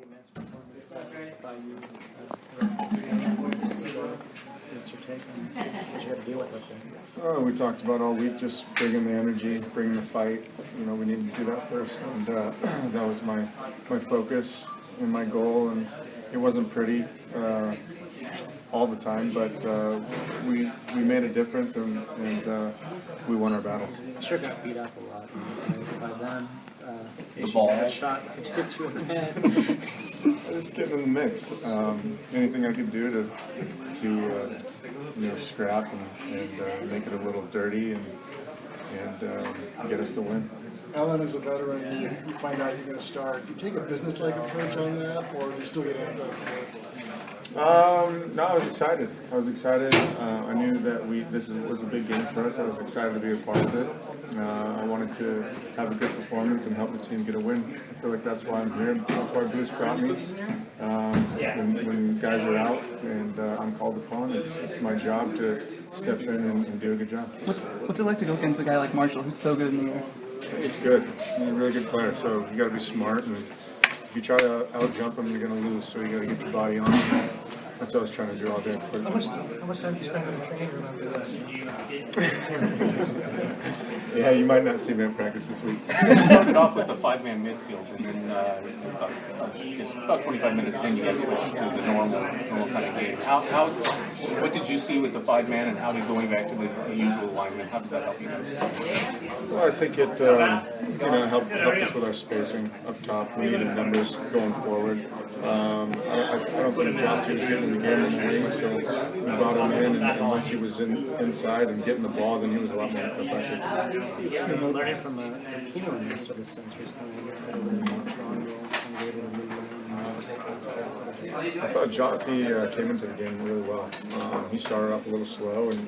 immense performance by you. What's your take on what you got to deal with up there? Oh, we talked about all week, just bringing the energy, bringing the fight. You know, we needed to do that first, and that was my focus and my goal. And it wasn't pretty all the time, but we made a difference, and we won our battles. Sure got beat up a lot by them. The ball. That shot hit through the head. Just getting in the mix. Anything I could do to scrap and make it a little dirty and get us the win. Alan is a veteran. You find out you're going to start. Do you take a business-like approach on that, or do you still get amped up for it? No, I was excited. I knew that this was a big game for us. I was excited to be a part of it. I wanted to have a good performance and help the team get a win. I feel like that's why I'm here. That's why Bruce brought me. When guys are out and I'm called upon, it's my job to step in and do a good job. What's it like to go against a guy like Marshall, who's so good in the air? It's good. He's a really good player, so you got to be smart. And if you try to out-jump him, you're going to lose. So you got to get your body on. That's what I was trying to do all day. How much time do you spend in the training room after this? Yeah, you might not see me in practice this week. You started off with a five-man midfield, and then about 25 minutes in, you guys switched to the normal kind of game. What did you see with the five-man, and how did going back to the usual alignment? How does that help you guys? Well, I think it helped us with our spacing up top. We needed numbers going forward. I don't think Gyasi was getting in the game in the wing, so we brought him in, and once he was inside and getting the ball, then he was a lot more effective. Learning from a Kino in this sort of sense, where he's kind of more strong role and able to move around. I thought Gyasi came into the game really well. He started off a little slow, and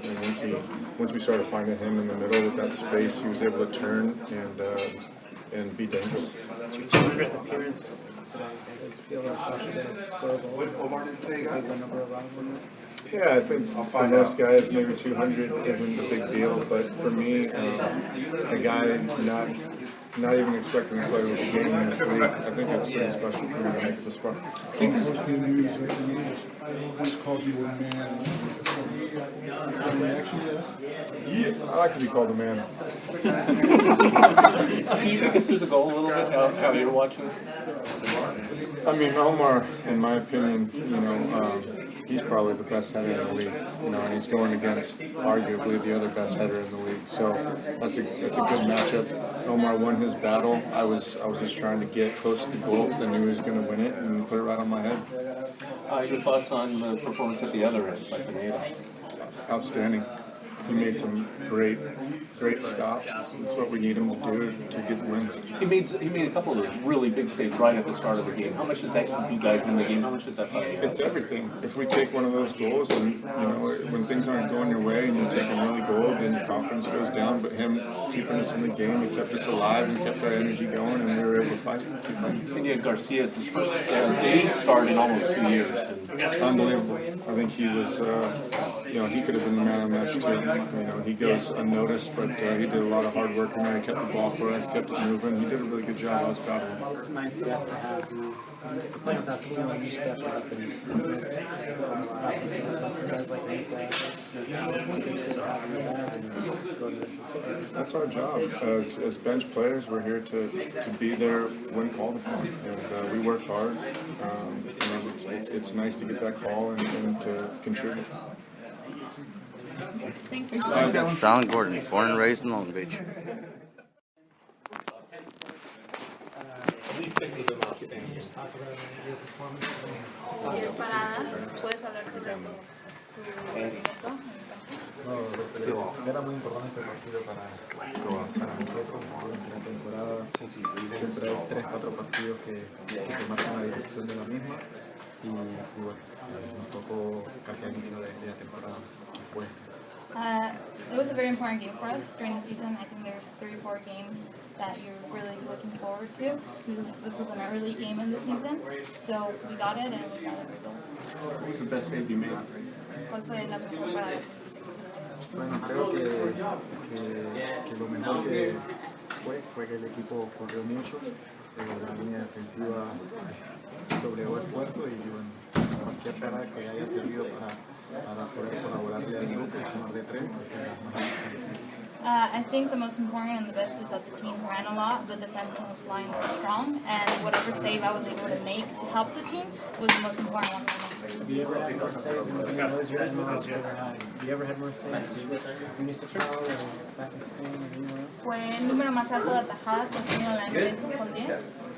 once we started finding him in the middle with that space, he was able to turn and be dangerous. Your 200th appearance today, I feel like Josh is going to score a goal. Omar didn't say a good number of runs in it. Yeah, I think for most guys, maybe 200 isn't a big deal, but for me, a guy not even expecting to play with the game in this league, I think it's pretty special for me to make it this far. I like to be called a man. Can you take us through the goal a little bit, how you're watching it? I mean, Omar, in my opinion, he's probably the best header in the league. And he's going against arguably the other best header in the league. So that's a good matchup. Omar won his battle. I was just trying to get close to the goal because I knew he was going to win it and put it right on my head. Your thoughts on the performance at the other end by Penedo? Outstanding. He made some great stops. That's what we need him to do to get wins. He made a couple of really big saves right at the start of the game. How much does that keep you guys in the game? How much does that fire you up? It's everything. If we take one of those goals and, when things aren't going your way and you take an early goal, then your confidence goes down. But him keeping us in the game, he kept us alive and kept our energy going, and we were able to fight. Keep fighting. And you had Garcia, it's his first league start in almost 2 years. Unbelievable. I think he was, he could have been the man of the match too. He goes unnoticed, but he did a lot of hard work in there. He kept the ball for us, kept it moving. He did a really good job. I was proud of him. It's nice to have you playing without Kino and you step up and guys like that. That's our job. As bench players, we're here to be there when called upon, and we work hard. It's nice to get that call and to contribute. Silent Gordon, born and raised in Long Beach. Era muy importante este partido para avanzar a nosotros. En la temporada siempre hay 3-4 partidos que marcan la dirección de la misma y bueno, nos tocó casi al inicio de la temporada después. It was a very important game for us during the season. I think there's 3 or 4 games that you're really looking forward to. This was an early game in the season, so we got it and we got the result. What was the best save you made? ¿Cuál fue la mejor parada? Bueno, creo que lo mejor que fue que el equipo corrió mucho la línea defensiva doblegó esfuerzo y bueno, cualquier parada que haya servido para poder colaborarle al grupo y sumar de tres, I think the most important and the best is that the team ran a lot, the defensive line was strong, and whatever save I was able to make to help the team was the most important one for me. Have you ever had more saves? What was your most ever had? Have you ever had more saves? Municipal or back in Spain or anywhere else? Fue el número más alto de atajadas que has tenido en la MLS con 10.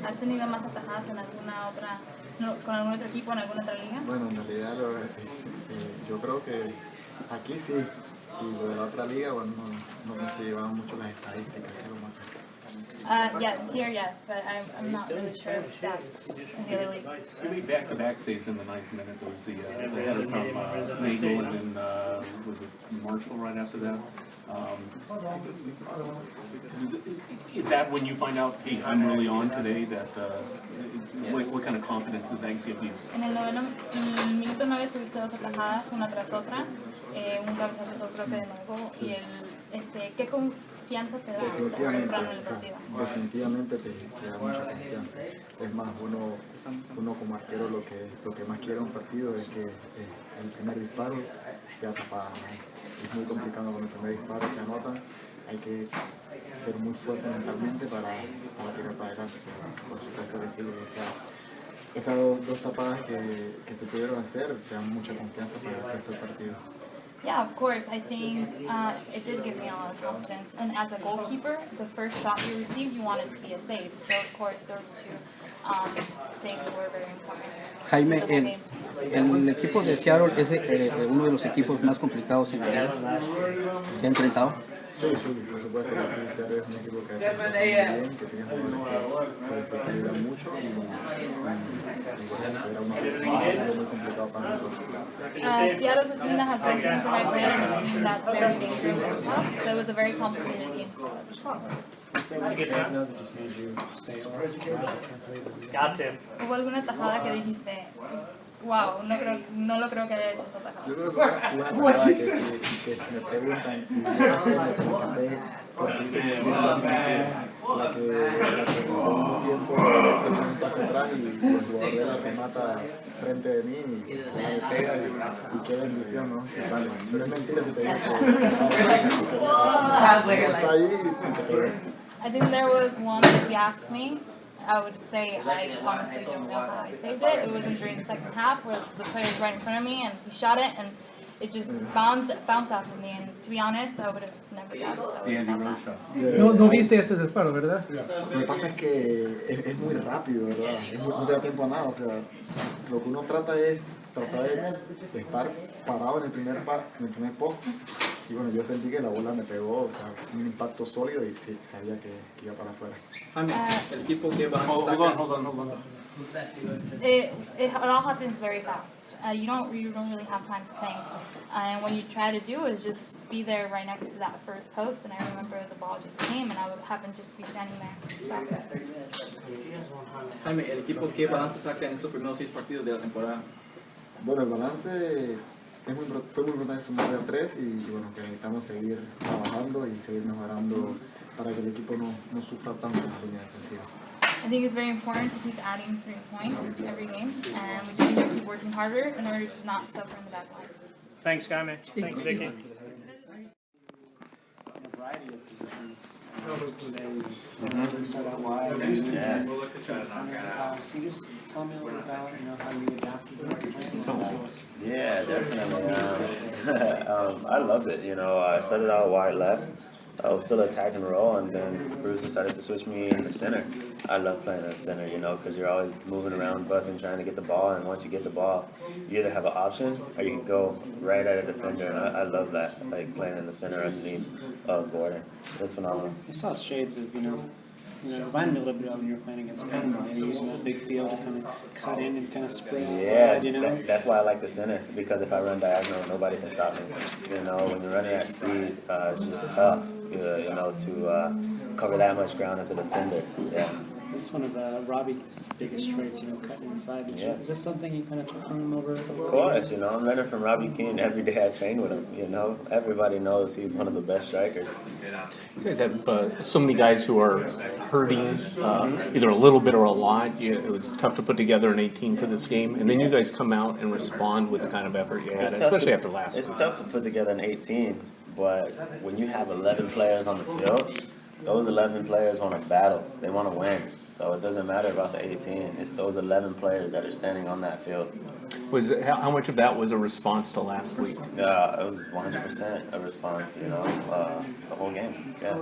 ¿Has tenido más atajadas en alguna otra, con algún otro equipo en alguna otra liga? bueno, en realidad yo creo que aquí sí, y lo de la otra liga, bueno, no me se llevaban mucho las estadísticas, que lo más. Yes, here yes, but I'm not really sure of the stats in the other leagues. You made back-to-back saves in the 9th minute. There was the header from Penedo, and then was it Marshall right after that? Is that when you find out, hey, I'm really on today? That what kind of confidence does that give you? En el minuto 9 tuviste dos atajadas, una tras otra, un cabezazo creo que de nuevo, y ¿qué confianza te da temprano en el partido? Definitivamente te da mucha confianza. Es más, uno como arquero lo que más quiere en un partido es que el primer disparo sea tapado, ¿no? Es muy complicado con el primer disparo que anotan, hay que ser muy fuerte mentalmente para tirar para adelante. Por supuesto que sí, esas dos tapadas que se pudieron hacer te dan mucha confianza para el resto del partido. Yeah, of course. I think it did give me a lot of confidence. And as a goalkeeper, the first shot you received, you want it to be a save. So of course, those two saves were very important. Jaime, el equipo de Seattle es uno de los equipos más complicados en la liga que ha enfrentado. Sí, por supuesto que sí, Zardes es un equipo que hace muy bien, que tiene jugadores que se equilibran mucho y era muy complicado para nosotros. Seattle's a team that has done things the right way and a team that's very dangerous and tough. So it was a very complicated game for us. No, that just made you say, oh, I can't believe it. Got to. ¿Hubo alguna tajada que dijiste, wow, no lo creo que haya hecho esa tajada? Yo creo que una tajada que si me preguntan y yo me pregunté porque hice muy bien la que hice un tiempo hecho un pase atrás y el jugador de la remata frente de mí y me pega y qué bendición, ¿no? Que sale. No es mentira si te digo que está ahí y te pega. I think there was one that if you asked me, I would say I honestly don't know how I saved it. It wasn't during the second half where the player was right in front of me and he shot it and it just bounced off of me. And to be honest, I would have never guessed. The Andy Rose shot. No viste ese disparo, ¿verdad? Lo que pasa es que es muy rápido, ¿verdad? No te da tiempo a nada. O sea, lo que uno trata es tratar de estar parado en el primer poste. Y bueno, yo sentí que la bola me pegó, o sea, un impacto sólido y sí, sabía que iba para afuera. El equipo que va Hold on. It all happens very fast. You don't really have time to think. And what you try to do is just be there right next to that first post. And I remember the ball just came and I would happen just to be standing there. Stop it. Jaime, el equipo qué balance saca en estos primeros 6 partidos de la temporada. Bueno, el balance fue muy importante sumar de a 3 y bueno, que necesitamos seguir trabajando y seguir mejorando para que el equipo no sufra tanto en la línea defensiva. I think it's very important to keep adding 3 points every game, and we just need to keep working harder in order to just not suffer in the back line. Thanks, Jaime. Thanks, Vicky. A variety of positions. Start out wide. Can you just tell me a little about how you adapted? Yeah, definitely. I loved it. I started out wide left. I was still attacking role, and then Bruce decided to switch me in the center. I love playing in the center, because you're always moving around, buzzing, trying to get the ball, and once you get the ball, you either have an option or you can go right at a defender, and I love that, like playing in the center underneath Gordon. It's phenomenal. I saw shades of, reminded me a little bit of when you were playing against Penedo. You're using that big field to kind of cut in and kind of spread wide, that's why I like the center, because if I run diagonal, nobody can stop me. When you're running at speed, it's just tough, to cover that much ground as a defender. Yeah. It's one of Robbie's biggest traits, cutting inside. Yeah. Is this something you kind of took from him over? Of course, I'm learning from Robbie Keane every day I train with him, Everybody knows he's one of the best strikers. You guys have so many guys who are hurting, either a little bit or a lot. It was tough to put together an 18 for this game, and then you guys come out and respond with the kind of effort you had, especially after last week. It's tough to put together an 18, but when you have 11 players on the field, those 11 players want to battle. They want to win. So it doesn't matter about the 18. It's those 11 players that are standing on that field. How much of that was a response to last week? Yeah, it was 100% a response, the whole game. Yeah.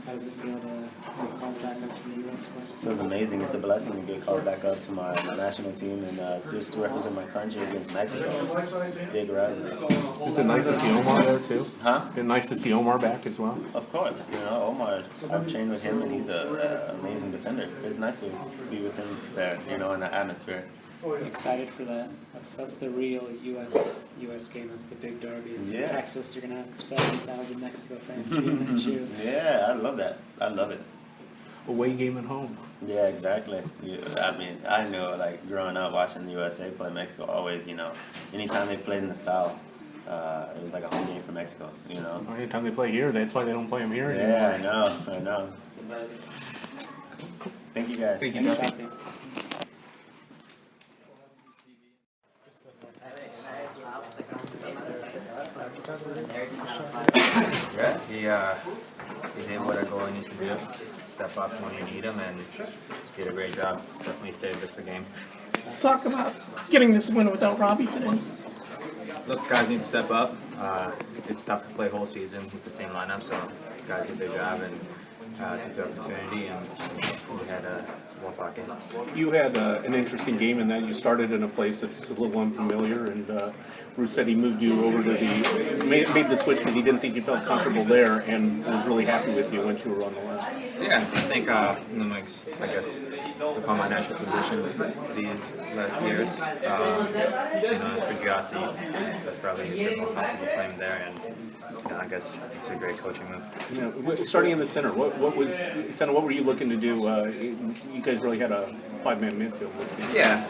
How does it feel to get called back up to the U.S.? Feels amazing. It's a blessing to get called back up to my national team and just to represent my country against Mexico. Big rivalry. Is it nice to see Omar there too? Huh? Is it nice to see Omar back as well? Of course. Omar, I've trained with him and he's an amazing defender. It's nice to be with him there, in the atmosphere. Excited for that. That's the real U.S. game. That's the big derby. It's in Texas. You're gonna have 70,000 Mexico fans screaming at you. Yeah, I love that. I love it. Away game at home. Yeah, exactly. I know, growing up watching the USA play Mexico, always, anytime they played in the South, it was like a home game for Mexico, Anytime they play here, that's why they don't play them here anymore. Yeah, I know. Thank you, guys. Thank you, Gyasi. Yeah, he did what a goalie needs to do. Step up when you need him, and did a great job. Definitely saved us the game. Let's talk about getting this win without Robbie today. Look, guys need to step up. It's tough to play whole season with the same lineup, so guys did their job and took the opportunity, and we had a one-pot game. You had an interesting game in that you started in a place that's a little unfamiliar, and Bruce said he moved you over to made the switch because he didn't think you felt comfortable there, and was really happy with you once you were on the left. Yeah, I think I guess become my natural position these last years. For Gyasi, that's probably the most comfortable playing there, and I guess it's a great coaching move. Starting in the center, what were you looking to do? You guys really had a 5-man midfield. Yeah,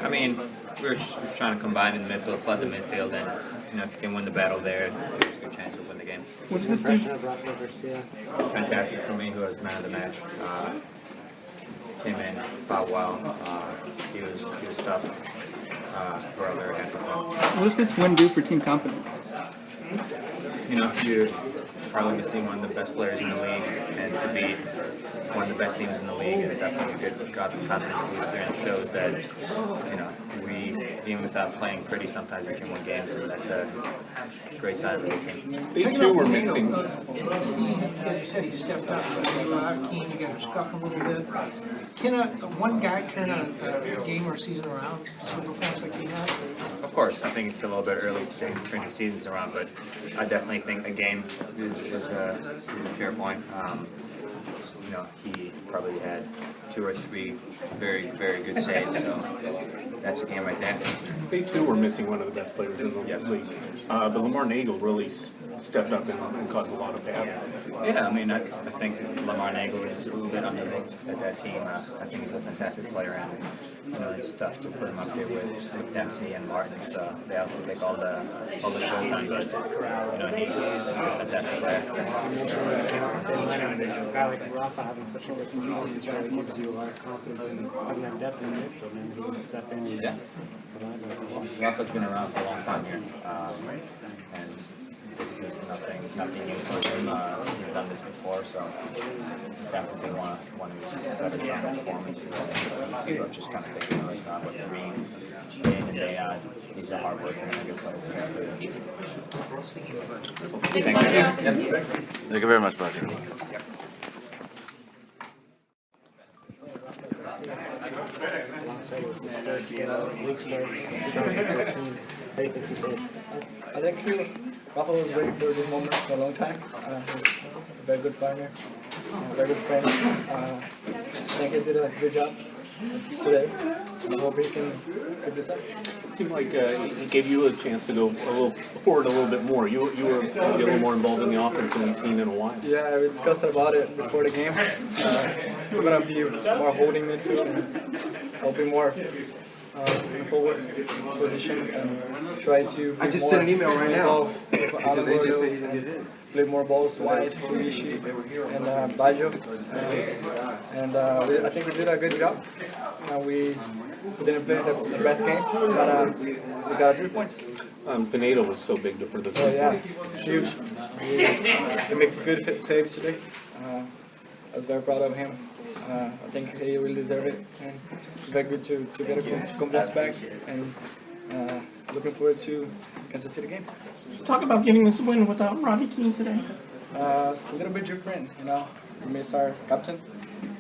we were trying to combine in the midfield, flood the midfield, and if you can win the battle there, there's a good chance to win the game. What's the impression of Rafael Garcia? Fantastic for me, who was man of the match. Came in, fought well. He was tough. We're all very happy with that. What does this win do for team confidence? You're probably going to see one of the best players in the league, and to be one of the best teams in the league is definitely a good confidence booster, and shows that, we, even without playing pretty, sometimes we can win games, so that's a great sign for the team. They too were missing. You said he stepped up. Keen, you got to scuff him a little bit. Can one guy turn a game or season around to a performance like he had? Of course, I think it's still a little bit early to say turn the seasons around, but I definitely think a game is a fair point. He probably had 2 or 3 very, very good saves, so that's a game right there. They too were missing one of the best players in the league. But Lamar Nagel really stepped up and caused a lot of damage. Yeah, I think Lamar Nagel is a little bit underlooked at that team. I think he's a fantastic player, and it's tough to put him up there with Dempsey and Martin. So they also take all the showtime, but he's a fantastic player. A guy like Rafa having such a performance really gives you a lot of confidence in having that depth in the midfield, and he can step in. Yeah. Rafa's been around for a long time here, and this is nothing new for him. He's done this before, so he's definitely one of his better strong performances. People are just kind of thinking, it's not what they're reading day in and day out. He's a hard worker and a good player. Thank you. Thank you very much, Baggio. Alongside with his first league start since 2014. How do you think he did? I think Rafa was ready for this moment for a long time. He's a very good partner, a very good friend. I think he did a good job today. I hope he can keep this up. It seemed like he gave you a chance to go a little forward a little bit more. You were maybe a little more involved in the offense than we've seen in a while. Yeah, we discussed about it before the game. We're gonna be more holding midfield and helping more in the forward position and try to. I just sent an email right now. With Avalon, play more balls wide for Gyasi and Baggio. I think we did a good job. We didn't play the best game, but we got 3 points. Penedo was so big for the. Oh yeah, huge. He made good saves today. I was very proud of him. I think he will deserve it. And it's very good to get a confidence back. And looking forward to Kansas City game. Let's talk about getting this win without Robbie Keane today. It's a little bit different, you know. We miss our captain,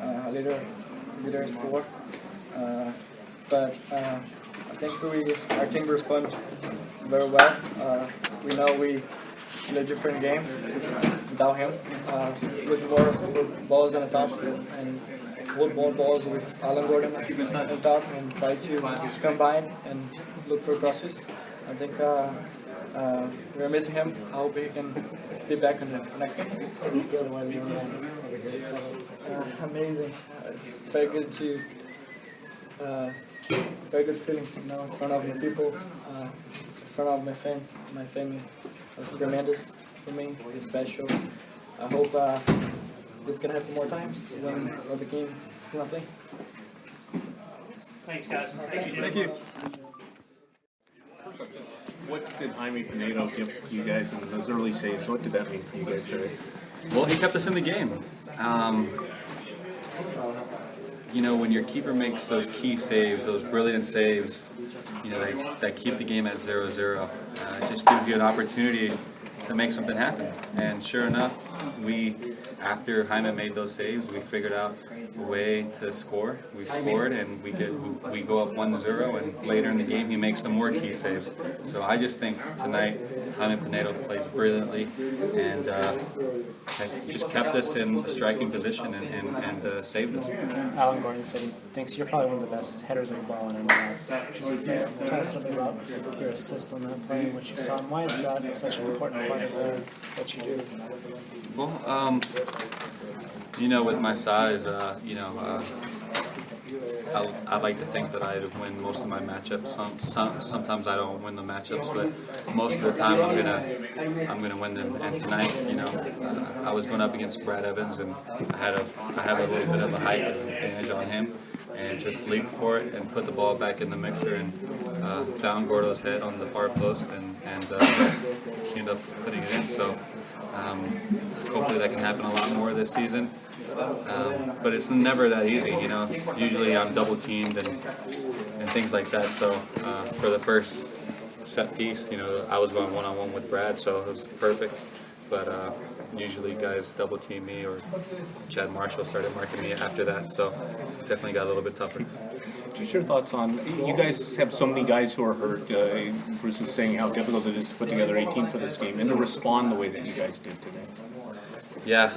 a leader score. But I think our team responded very well. We know we play a different game without him. With more balls on the top and hold more balls with Alan Gordon on top and try to combine and look for crosses. I think we're missing him. I hope he can be back in the next game. Amazing. It's very good to, very good feeling, you know, in front of the people, in front of my fans, my family. It's tremendous for me. It's special. I hope this can happen more times when the game is not playing. Thanks, guys. Thank you. What did Jaime Penedo give you guys in those early saves? What did that mean for you guys today? Well, he kept us in the game. You know, when your keeper makes those key saves, those brilliant saves, you know, that keep the game at 0-0, it just gives you an opportunity to make something happen. And sure enough, after Jaime made those saves, we figured out a way to score. We scored, and we go up 1-0, and later in the game he makes some more key saves. So I just think tonight Jaime Penedo played brilliantly and just kept us in a striking position and saved us. Alan Gordon said he thinks you're probably one of the best headers of the ball in MLS. Just tell us a little bit about your assist on that play and what you saw, and why is that such an important part of what you do? Well, you know, with my size, you know, I like to think that I win most of my matchups. Sometimes I don't win the matchups, but most of the time I'm gonna win them. And tonight, you know, I was going up against Brad Evans, and I have a little bit of a height advantage on him, and just leaped for it and put the ball back in the mixer and found Gordo's head on the far post, and he ended up putting it in. So hopefully that can happen a lot more this season. But it's never that easy, you know. Usually I'm double teamed and things like that. So for the first set piece, you know, I was going one-on-one with Brad, so it was perfect. But usually guys double team me, or Chad Marshall started marking me after that. So definitely got a little bit tougher. Just your thoughts on, you guys have so many guys who are hurt. Bruce is saying how difficult it is to put together 18 for this game and to respond the way that you guys did today. Yeah,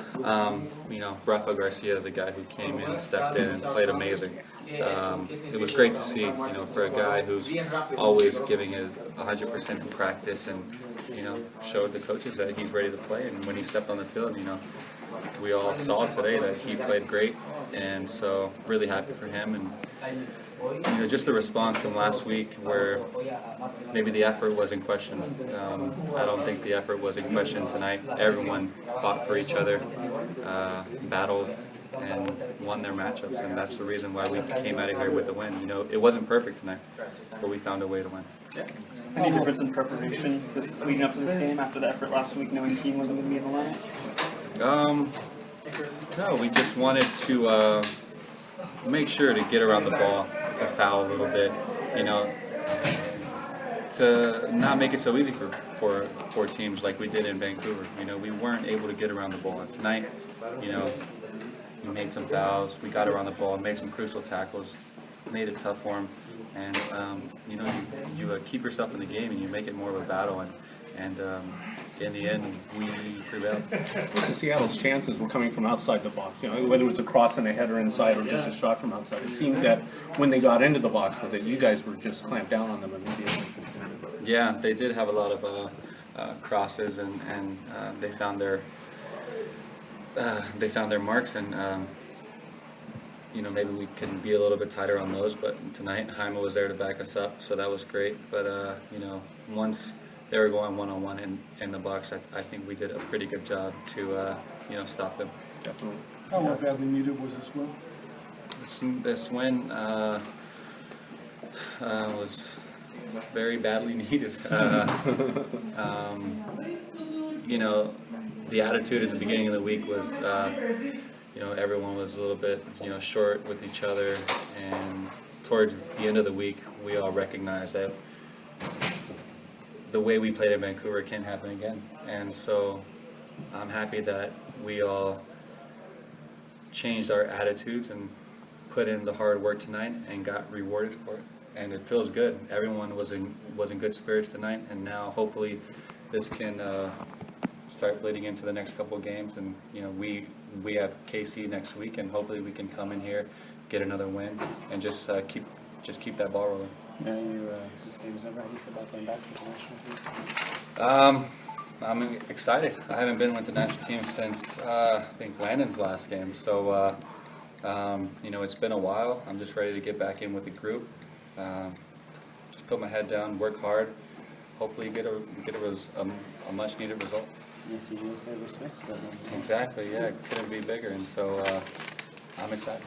you know, Rafael Garcia is a guy who came in, stepped in, and played amazing. It was great to see, you know, for a guy who's always giving his 100% in practice, and, you know, showed the coaches that he's ready to play. And when he stepped on the field, you know, we all saw today that he played great, and so really happy for him. And you know, just the response from last week where maybe the effort was in question. I don't think the effort was in question tonight. Everyone fought for each other, battled, and won their matchups, and that's the reason why we came out of here with the win. You know, it wasn't perfect tonight, but we found a way to win. Any difference in preparation leading up to this game after the effort last week, knowing the team wasn't going to be in the lineup? No, we just wanted to make sure to get around the ball, to foul a little bit, you know, to not make it so easy for teams like we did in Vancouver. You know, we weren't able to get around the ball. And tonight, you know, we made some fouls, we got around the ball, made some crucial tackles, made it tough for them. And, you know, you keep yourself in the game and you make it more of a battle. And And in the end, we prevailed. What's the Seattle's chances were coming from outside the box? You know, whether it was a cross and a header inside or just a shot from outside. It seems that when they got into the box with it, you guys were just clamped down on them immediately. Yeah, they did have a lot of crosses, and they found their marks, and you know, maybe we can be a little bit tighter on those. But tonight, Jaime was there to back us up, so that was great. But you know, once they were going one-on-one in the box, I think we did a pretty good job to you know, stop them. Definitely. How badly needed was this win? This win was very badly needed. You know, the attitude at the beginning of the week was, you know, everyone was a little bit, you know, short with each other, and towards the end of the week, we all recognized that the way we played in Vancouver can't happen again. And so I'm happy that we all changed our attitudes and put in the hard work tonight and got rewarded for it. And it feels good. Everyone was in good spirits tonight, and now hopefully this can start bleeding into the next couple of games. And you know, we have KC next week, and hopefully we can come in here, get another win, and just keep that ball rolling. Now this game's never. How do you feel about going back to the national team? I'm excited. I haven't been with the national team since I think Landon's last game. So you know, it's been a while. I'm just ready to get back in with the group. Just put my head down, work hard. Hopefully, get a much needed result. Exactly. Yeah, couldn't be bigger, and so I'm excited.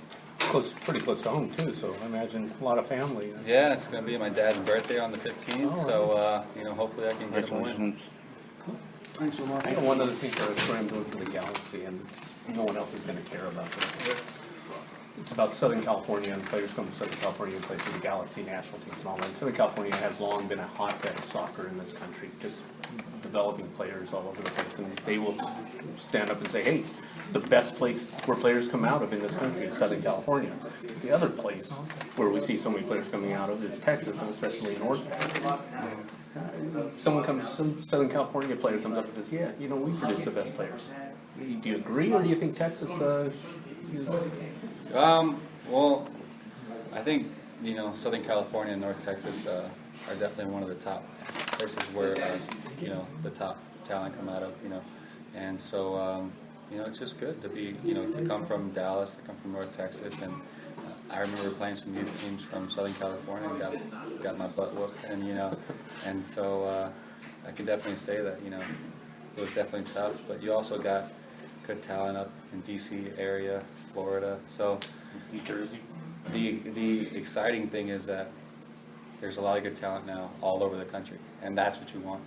Pretty close to home too, so I imagine a lot of family. Yeah, it's going to be my dad's birthday on the 15th, so you know, hopefully I can get him a win. Thanks, Omar. I know one other thing for I'm doing for the Galaxy, and no one else is going to care about this. It's about Southern California, and players come to Southern California and play for the Galaxy national teams and all that. Southern California has long been a hotbed of soccer in this country, just developing players all over the place, and they will stand up and say, hey, the best place where players come out of in this country is Southern California. The other place where we see so many players coming out of is Texas, and especially North Texas. Some Southern California player comes up and says, yeah, you know, we produce the best players. Do you agree, or do you think Texas is... Well, I think, you know, Southern California and North Texas are definitely one of the top places where, you know, the top talent come out of, you know. And so, you know, it's just good to be, you know, to come from Dallas, to come from North Texas. And I remember playing some youth teams from Southern California and got my butt whooped. And, you know, and so I can definitely say that, you know, it was definitely tough. But you also got good talent up in D.C. area, Florida. So New Jersey. The exciting thing is that there's a lot of good talent now all over the country, and that's what you want.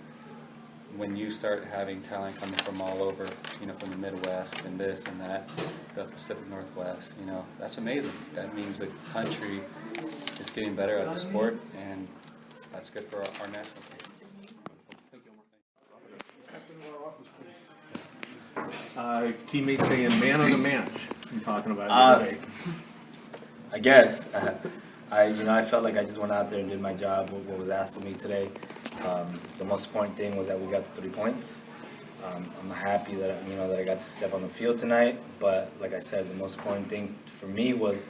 When you start having talent coming from all over, you know, from the Midwest and this and that, the Pacific Northwest, you know, that's amazing. That means the country is getting better at the sport, and that's good for our national team. Teammates saying man of the match. I'm talking about today. I guess I felt like I just went out there and did my job. What was asked of me today. The most important thing was that we got the 3 points. I'm happy that that I got to step on the field tonight. But like I said, the most important thing for me was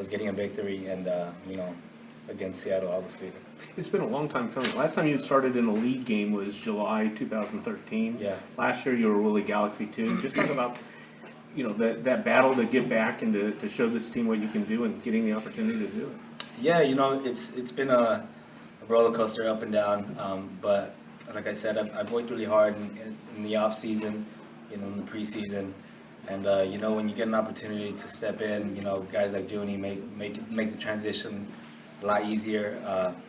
getting a victory and against Seattle, obviously. It's been a long time coming. Last time you started in a league game was July 2013. Yeah. Last year you were Willie Galaxy too. Just talk about, that battle to get back and to show this team what you can do and getting the opportunity to do it. Yeah, it's been a roller coaster up and down. But like I said, I've worked really hard in the off season, in the preseason. And when you get an opportunity to step in, guys like Juninho make the transition a lot easier.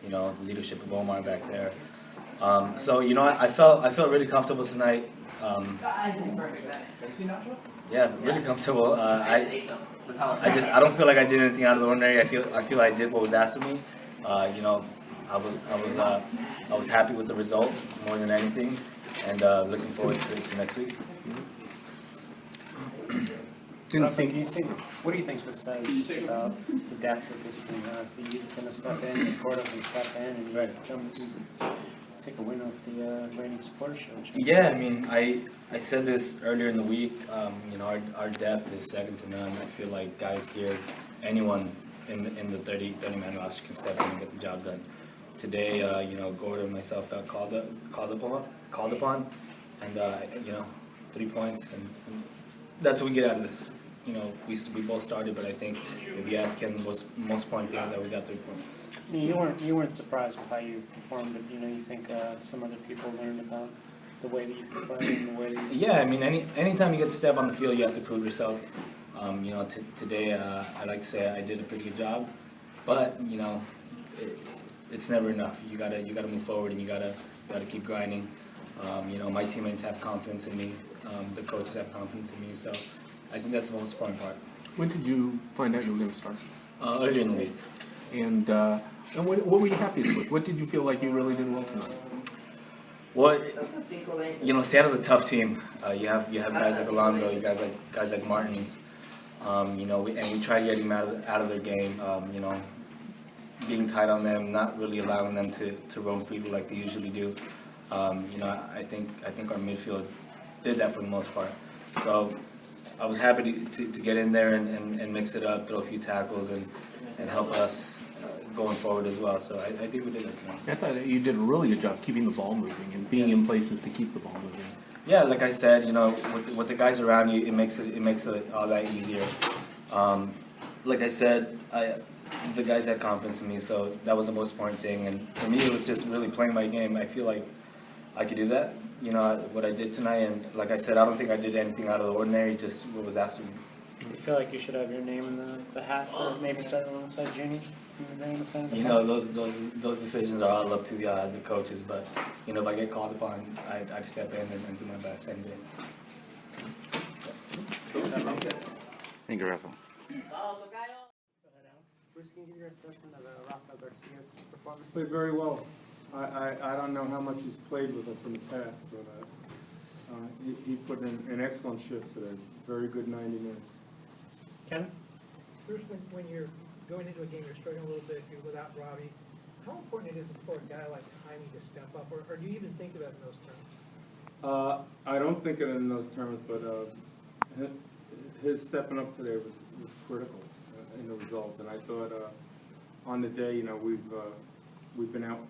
The leadership of Omar back there. So I felt really comfortable tonight. Yeah, really comfortable. I don't feel like I did anything out of the ordinary. I feel I did what was asked of me. I was happy with the result more than anything, and looking forward to next week. What do you think this says about the depth of this team? The youth going to step in, the quarter can step in, and take a win off the reigning supporter show. Yeah, I mean, I said this earlier in the week. You know, our depth is second to none. I feel like guys here, anyone in the 30-man roster can step in and get the job done. Today, you know, Gordon and myself got called upon, and you know, 3 points, and that's what we get out of this. You know, we both started, but I think if you ask him, what's most important thing is that we got 3 points. You weren't surprised with how you performed, but you know, you think some other people learned about the way that you play and the way that you... Yeah, I mean, anytime you get to step on the field, you have to prove yourself. You know, today I like to say I did a pretty good job, but you know, it's never enough. You gotta move forward, and you gotta keep grinding. You know, my teammates have confidence in me. The coaches have confidence in me, so I think that's the most important part. When did you find out you were going to start? Earlier in the week. And what were you happiest with? What did you feel like you really did well tonight? Well, you know, Seattle's a tough team. You have guys like Alonso, you guys like Martins. You know, we try to get them out of their game. You know, being tight on them, not really allowing them to roam freely like they usually do. You know, I think our midfield did that for the most part. So I was happy to get in there and mix it up, throw a few tackles, and help us going forward as well. So I think we did that tonight. I thought you did a really good job keeping the ball moving and being in places to keep the ball moving. Yeah, like I said, you know, with the guys around you, it makes it all that easier. Like I said, the guys had confidence in me, so that was the most important thing. And for me, it was just really playing my game. I feel like I could do that, you know, what I did tonight. And like I said, I don't think I did anything out of the ordinary, just what was asked of me. Do you feel like you should have your name in the hat, or maybe start alongside Juninho? You know, those decisions are all up to the coaches, but you know, if I get called upon, I'd step in and do my best any day. Thank you, Rafael. Bruce, can you give your assessment of Rafael Garcia's performance? Played very well. I don't know how much he's played with us in the past, but he put in an excellent shift today. Very good 90 minutes. Kevin? Bruce, when you're going into a game, you're struggling a little bit, you're without Robbie, how important it is for a guy like Jaime to step up, or do you even think about it in those terms? I don't think of it in those terms, but his stepping up today was critical in the result. And I thought on the day, you know, we've been out.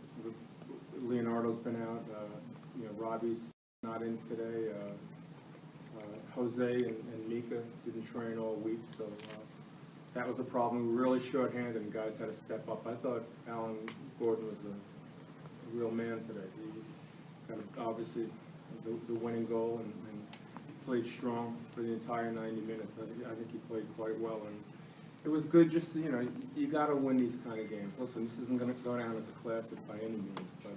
Leonardo's been out. You know, Robbie's not in today. Jose and Mika didn't train all week, so that was a problem. We were really short-handed, and guys had to step up. I thought Alan Gordon was a real man today. He got obviously the winning goal and played strong for the entire 90 minutes. I think he played quite well, and it was good. Just, you know, you got to win these kind of games. Listen, this isn't going to go down as a classic by any means, but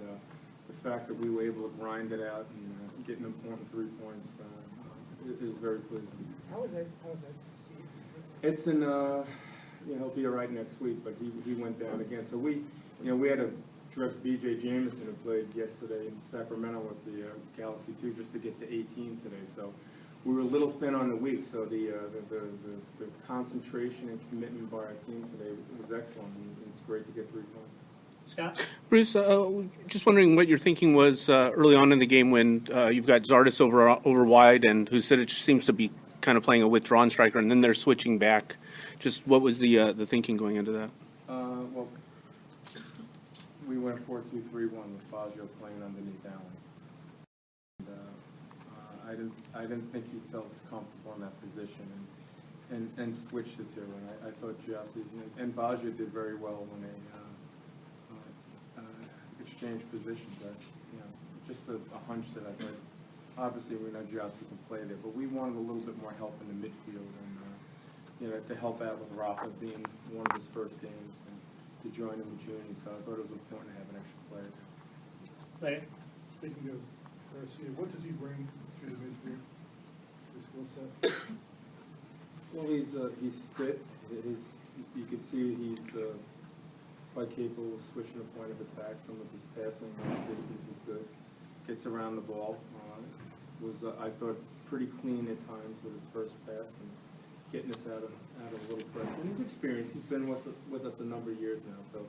the fact that we were able to grind it out and get an important 3 points is very pleasing. How is that succeed? It's in, you know, he'll be all right next week, but he went down again. So we had to dress B.J. Jameson, who played yesterday in Sacramento with the Galaxy 2, just to get to 18 today. So we were a little thin on the week. So the concentration and commitment by our team today was excellent, and it's great to get 3 points. Scott? Bruce, just wondering what your thinking was early on in the game when you've got Zardes over wide and Husidic seems to be kind of playing a withdrawn striker, and then they're switching back. Just what was the thinking going into that? Well, we went 4-2-3-1 with Baggio playing underneath Avalon. And, I didn't think he felt comfortable in that position and switched it to. And I thought Gyasi and Baggio did very well when they exchanged positions. You know, just a hunch that I thought. Obviously, we know Gyasi can play there, but we wanted a little bit more help in the midfield, and you know, to help out with Rafa being one of his first games and to join him with Juninho. So I thought it was important to have an extra player. Later. Speaking of Garcia, what does he bring to the midfield? His skill set? Well, he's fit. You can see he's quite capable of switching a point of attack. Some of his passing distance is good. Gets around the ball. Was I thought pretty clean at times with his first pass and getting us out of a little pressure. And he's experienced. He's been with us a number of years now, so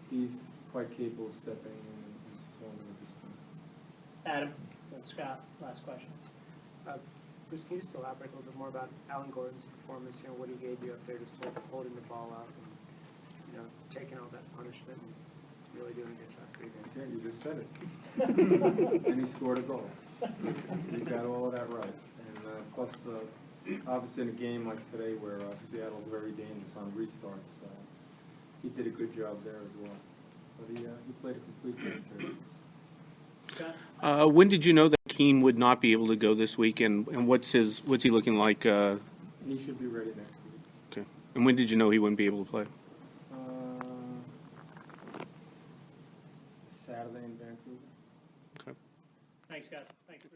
he's quite capable of stepping in and performing at this point. Adam, and Scott, last question. Bruce, can you just elaborate a little bit more about Alan Gordon's performance? You know, what he gave you up there, just holding the ball up and, you know, taking all that punishment and really doing a good job for you guys. Yeah, you just said it. And he scored a goal. You got all of that right. And plus, obviously in a game like today where Seattle's very dangerous on restarts, he did a good job there as well. But he played a complete game today. When did you know that Keane would not be able to go this week, and what's he looking like? He should be ready next week. Okay. And when did you know he wouldn't be able to play? Saturday in Vancouver. Okay. Thanks, Scott. Thank you.